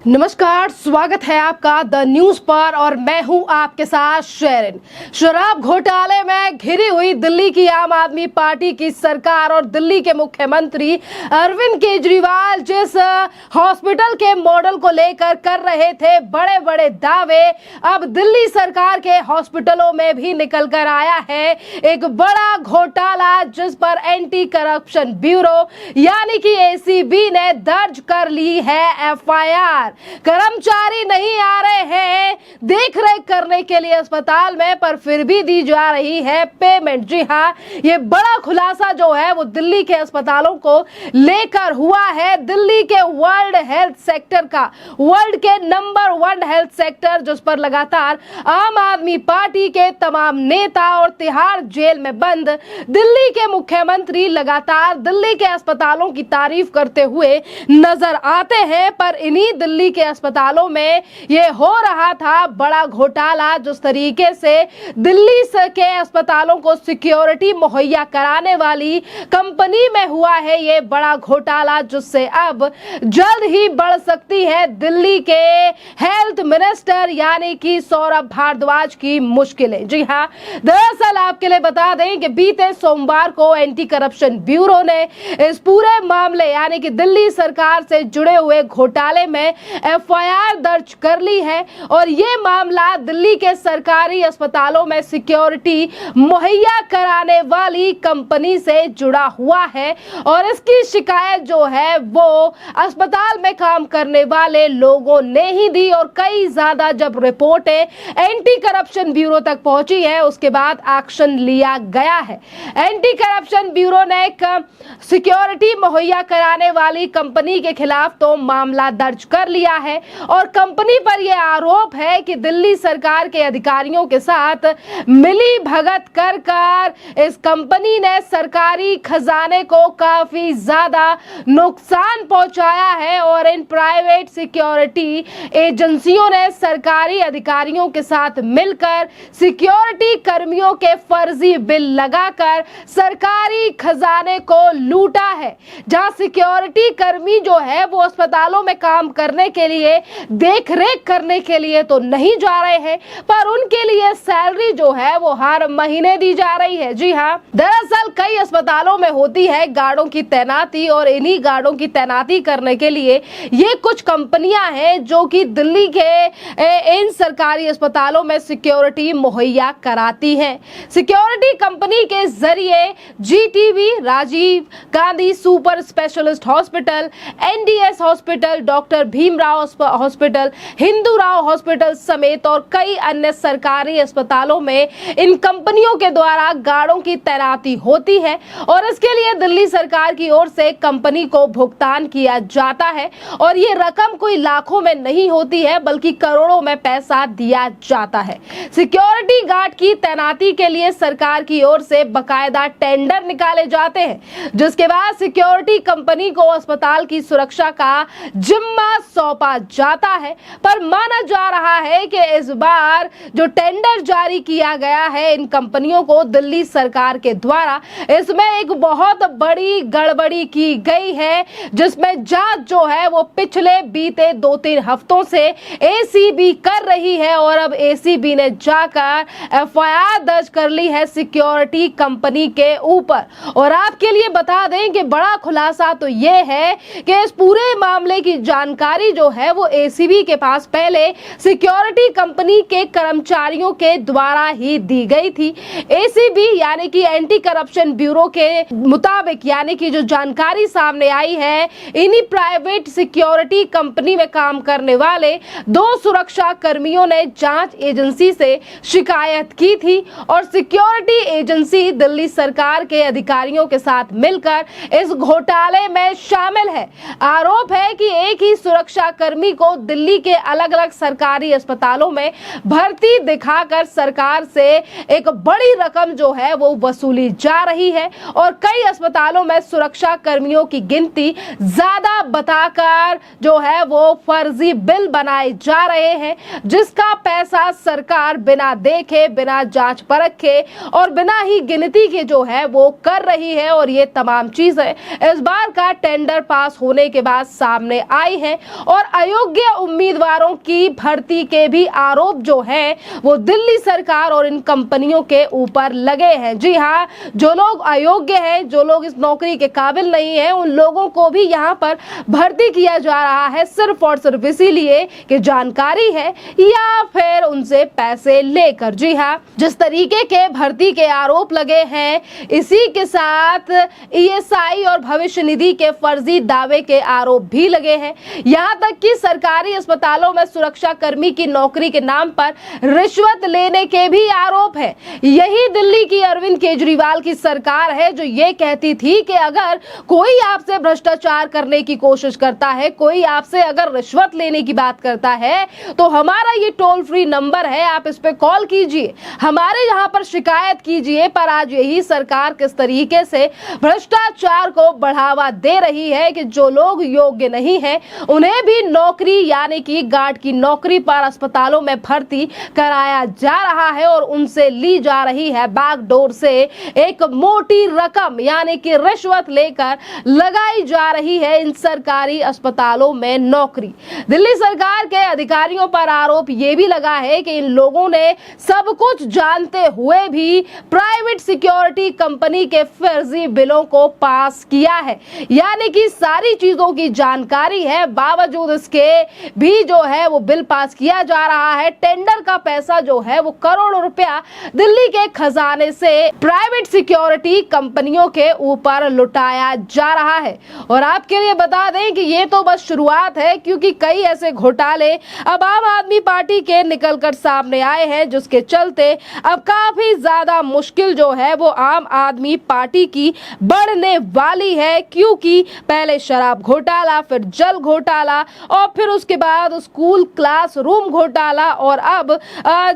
नमस्कार, स्वागत है आपका द न्यूज पर और मैं हूं आपके साथ शेरिन। शराब घोटाले में घिरी हुई दिल्ली की आम आदमी पार्टी की सरकार और दिल्ली के मुख्यमंत्री अरविंद केजरीवाल जिस हॉस्पिटल के मॉडल को लेकर कर रहे थे बड़े बड़े दावे, अब दिल्ली सरकार के हॉस्पिटलों में भी निकल कर आया है एक बड़ा घोटाला, जिस पर एंटी करप्शन ब्यूरो यानी कि एसीबी ने दर्ज कर ली है एफआईआर। कर्मचारी नहीं आ रहे हैं देख रेख करने के लिए अस्पताल में, पर फिर भी दी जा रही है पेमेंट। जी हाँ, ये बड़ा खुलासा जो है वो दिल्ली के अस्पतालों को लेकर हुआ है। दिल्ली के वर्ल्ड हेल्थ सेक्टर का, वर्ल्ड के नंबर 1 हेल्थ सेक्टर, जिस पर लगातार आम आदमी पार्टी के तमाम नेता और तिहाड़ जेल में बंद दिल्ली के मुख्यमंत्री लगातार दिल्ली के अस्पतालों की तारीफ करते हुए नजर आते हैं। पर इन्हीं दिल्ली के अस्पतालों में ये हो रहा था बड़ा घोटाला। जिस तरीके से दिल्ली के अस्पतालों को सिक्योरिटी मुहैया कराने वाली कंपनी में हुआ है ये बड़ा घोटाला, जिससे अब जल्द ही बढ़ सकती है दिल्ली के हेल्थ मिनिस्टर यानी कि सौरभ भारद्वाज की मुश्किलें। जी हाँ, दरअसल आपके लिए बता दें कि बीते सोमवार को एंटी करप्शन ब्यूरो ने इस पूरे मामले यानी कि दिल्ली सरकार से जुड़े हुए घोटाले में एफआईआर दर्ज कर ली है और ये मामला दिल्ली के सरकारी अस्पतालों में सिक्योरिटी मुहैया कराने वाली कंपनी से जुड़ा हुआ है। और इसकी शिकायत जो है वो अस्पताल में काम करने वाले लोगों ने ही दी और कई ज्यादा जब रिपोर्टें एंटी करप्शन ब्यूरो तक पहुंची है उसके बाद एक्शन लिया गया है। एंटी करप्शन ब्यूरो ने एक सिक्योरिटी मुहैया कराने वाली कंपनी के खिलाफ तो मामला दर्ज कर लिया है और कंपनी पर यह आरोप है कि दिल्ली सरकार के अधिकारियों के साथ मिली भगत कर इस कंपनी ने सरकारी खजाने को काफी ज्यादा नुकसान पहुंचाया है और इन प्राइवेट सिक्योरिटी एजेंसियों ने सरकारी अधिकारियों के साथ मिलकर सिक्योरिटी कर्मियों के फर्जी बिल लगाकर सरकारी खजाने को लूटा है। जहां सिक्योरिटी कर्मी जो है वो अस्पतालों में काम करने के लिए, देख रेख करने के लिए तो नहीं जा रहे हैं, पर उनके लिए सैलरी जो है वो हर महीने दी जा रही है। जी हाँ, दरअसल कई अस्पतालों में होती है गार्डों की तैनाती और इन्हीं गार्डों की तैनाती करने के लिए ये कुछ कंपनियां हैं जो कि दिल्ली के इन सरकारी अस्पतालों में सिक्योरिटी मुहैया कराती हैं। सिक्योरिटी कंपनी के जरिए GTB, Rajiv Gandhi super specialist hospital, NDS hospital, doctor Bhimrao hospital, Hindu Rao hospital समेत और कई अन्य सरकारी अस्पतालों में इन कंपनियों के द्वारा गार्डों की तैनाती होती है और इसके लिए दिल्ली सरकार की ओर से कंपनी को भुगतान किया जाता है और ये रकम कोई लाखों में नहीं होती है बल्कि करोड़ों में पैसा दिया जाता है। सिक्योरिटी गार्ड की तैनाती के लिए सरकार की ओर से बकायदा टेंडर निकाले जाते हैं, जिसके बाद सिक्योरिटी कंपनी को अस्पताल की सुरक्षा का जिम्मा सौंपा जाता है। पर माना जा रहा है कि इस बार जो टेंडर जारी किया गया है इन कंपनियों को दिल्ली सरकार के द्वारा, इसमें एक बहुत बड़ी गड़बड़ी की गई है, जिसमें जांच जो है वो पिछले बीते 2-3 हफ्तों से एसीबी कर रही है और अब एसीबी ने जाकर एफआईआर दर्ज कर ली है सिक्योरिटी कंपनी के ऊपर। और आपके लिए बता दें कि बड़ा खुलासा तो ये है कि इस पूरे मामले की जानकारी जो है वो एसीबी के पास पहले सिक्योरिटी कंपनी के कर्मचारियों के द्वारा ही दी गई थी। एसीबी यानी कि एंटी करप्शन ब्यूरो के मुताबिक यानी कि जो जानकारी सामने आई है, इन्हीं प्राइवेट सिक्योरिटी कंपनी में काम करने वाले 2 सुरक्षा कर्मियों ने जांच एजेंसी से शिकायत की थी और सिक्योरिटी एजेंसी दिल्ली सरकार के अधिकारियों के साथ मिलकर इस घोटाले में शामिल है। आरोप है कि एक ही सुरक्षा कर्मी को दिल्ली के अलग अलग सरकारी अस्पतालों में भर्ती दिखाकर सरकार से एक बड़ी रकम जो है वो वसूली जा रही है और कई अस्पतालों में सुरक्षा कर्मियों की गिनती ज्यादा बताकर जो है वो फर्जी बिल बनाए जा रहे हैं, जिसका पैसा सरकार बिना देखे, बिना जांच परखे और बिना ही गिनती के जो है वो कर रही है। और ये तमाम चीजें इस बार का टेंडर पास होने के बाद सामने आई है और अयोग्य उम्मीदवारों की भर्ती के भी आरोप जो है वो दिल्ली सरकार और इन कंपनियों के ऊपर लगे हैं। जी हाँ, जो लोग अयोग्य हैं, जो लोग इस नौकरी के काबिल नहीं है, उन लोगों को भी यहाँ पर भर्ती किया जा रहा है सिर्फ और सिर्फ इसीलिए कि जानकारी है या फिर उनसे पैसे लेकर। जी हाँ, जिस तरीके के भर्ती के आरोप लगे हैं, इसी के साथ ईएसआई और भविष्य निधि के फर्जी दावे के आरोप भी लगे हैं। यहाँ तक कि सरकारी अस्पतालों में सुरक्षा कर्मी की नौकरी के नाम पर रिश्वत लेने के भी आरोप है। यही दिल्ली की अरविंद केजरीवाल की सरकार है जो ये कहती थी कि अगर कोई आपसे भ्रष्टाचार करने की कोशिश करता है, कोई आपसे अगर रिश्वत लेने की बात करता है, तो हमारा ये टोल फ्री नंबर है, आप इस पे कॉल कीजिए, हमारे यहाँ पर शिकायत कीजिए। पर आज यही सरकार किस तरीके से भ्रष्टाचार को बढ़ावा दे रही है कि जो लोग योग्य नहीं है उन्हें भी नौकरी यानी कि गार्ड की नौकरी पर अस्पतालों में भर्ती कराया जा रहा है और उनसे ली जा रही है बैकडोर से एक मोटी रकम यानी कि रिश्वत लेकर लगाई जा रही है इन सरकारी अस्पतालों में नौकरी। दिल्ली सरकार के अधिकारियों पर आरोप ये भी लगा है कि इन लोगों ने सब कुछ जानते हुए भी प्राइवेट सिक्योरिटी कंपनी के फर्जी बिलों को पास किया है, यानी कि सारी चीजों की जानकारी है, बावजूद इसके भी जो है वो बिल पास किया जा रहा है। टेंडर का पैसा जो है वो करोड़ों रुपया दिल्ली के खजाने से प्राइवेट सिक्योरिटी कंपनियों के ऊपर लुटाया जा रहा है। और आपके लिए बता दें कि ये तो बस शुरुआत है, क्योंकि कई ऐसे घोटाले अब आम आदमी पार्टी के निकलकर सामने आए हैं, जिसके चलते अब काफी ज्यादा मुश्किल जो है वो आम आदमी पार्टी की बढ़ने वाली है। क्योंकि पहले शराब घोटाला, फिर जल घोटाला और फिर उसके बाद स्कूल क्लासरूम घोटाला और अब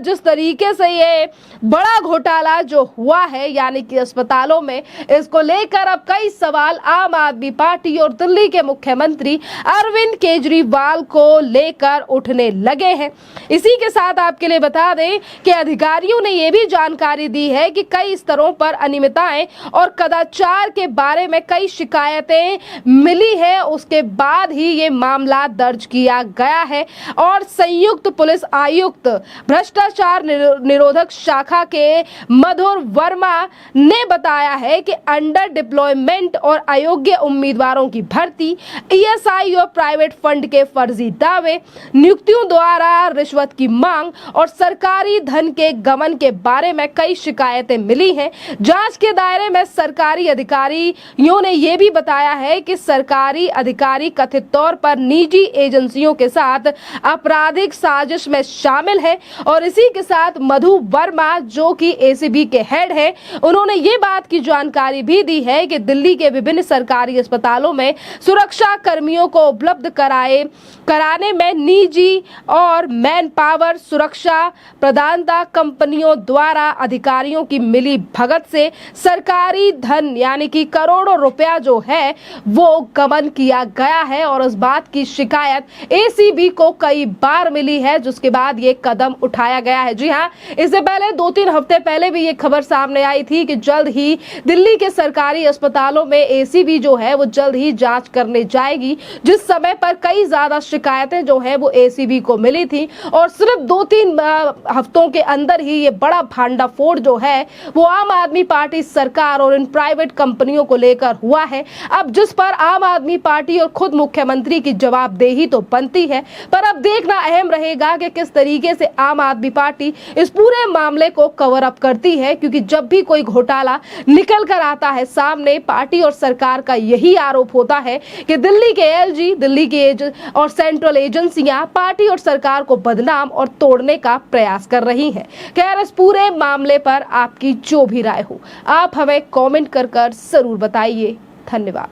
जिस तरीके से ये बड़ा घोटाला जो हुआ है यानी कि अस्पतालों में, इसको लेकर अब कई सवाल आम आदमी पार्टी और दिल्ली के मुख्यमंत्री अरविंद केजरीवाल को लेकर उठने लगे हैं। इसी के साथ आपके लिए बता दें कि अधिकारियों ने यह भी जानकारी दी है कि कई स्तरों पर अनियमितताएं और कदाचार के बारे में कई शिकायतें मिली है, उसके बाद ही ये मामला दर्ज किया गया है। और संयुक्त पुलिस आयुक्त भ्रष्टाचार निरोधक शाखा के मधुर वर्मा ने बताया है कि अंडर डिप्लॉयमेंट और अयोग्य उम्मीदवारों की भर्ती, ईएसआई और प्राइवेट फंड के फर्जी दावे, नियुक्तियों द्वारा रिश्वत की मांग और सरकारी धन के गमन के बारे में कई शिकायतें मिली हैं। जांच के दायरे में सरकारी अधिकारियों ने यह भी बताया है कि सरकारी अधिकारी कथित तौर पर निजी एजेंसियों के साथ आपराधिक साजिश में शामिल है। और इसी के साथ मधु वर्मा जो कि एसीबी के हेड है, उन्होंने ये बात की जानकारी भी दी है कि दिल्ली के विभिन्न सरकारी अस्पतालों में सुरक्षा कर्मियों को उपलब्ध कराने में निजी और मैन पावर सुरक्षा प्रदाता कंपनियों द्वारा अधिकारियों की मिली भगत से सरकारी धन यानी कि करोड़ों रुपया जो है वो गबन किया गया है। और इस बात की शिकायत एसीबी को कई बार मिली है, जिसके बाद ये कदम उठाया गया है। जी हाँ, इससे पहले 2-3 हफ्ते पहले भी ये खबर सामने आई थी कि जल्द ही दिल्ली के सरकारी अस्पतालों में एसीबी जो है वो जल्द ही जांच करने जाएगी, जिस समय पर कई ज्यादा शिकायतें जो है वो एसीबी को मिली थी। और सिर्फ 2-3 हफ्तों के अंदर ही ये बड़ा भांडाफोड़ जो है वो आम आदमी पार्टी सरकार और इन प्राइवेट कंपनियों को लेकर हुआ है। अब जिस पर आम आदमी पार्टी और खुद मुख्यमंत्री की जवाबदेही तो बनती है, पर अब देखना अहम रहेगा कि किस तरीके से आम आदमी पार्टी इस पूरे मामले को कवर अप करती है। क्योंकि जब भी कोई घोटाला निकल कर आता है सामने, पार्टी और सरकार का यही आरोप होता है कि दिल्ली के एलजी, दिल्ली के और सेंट्रल एजेंसियां पार्टी और सरकार को बदनाम और तोड़ने का प्रयास कर रही हैं। खैर, इस पूरे मामले पर आपकी जो भी राय हो, आप हमें कमेंट कर जरूर बताइए। धन्यवाद।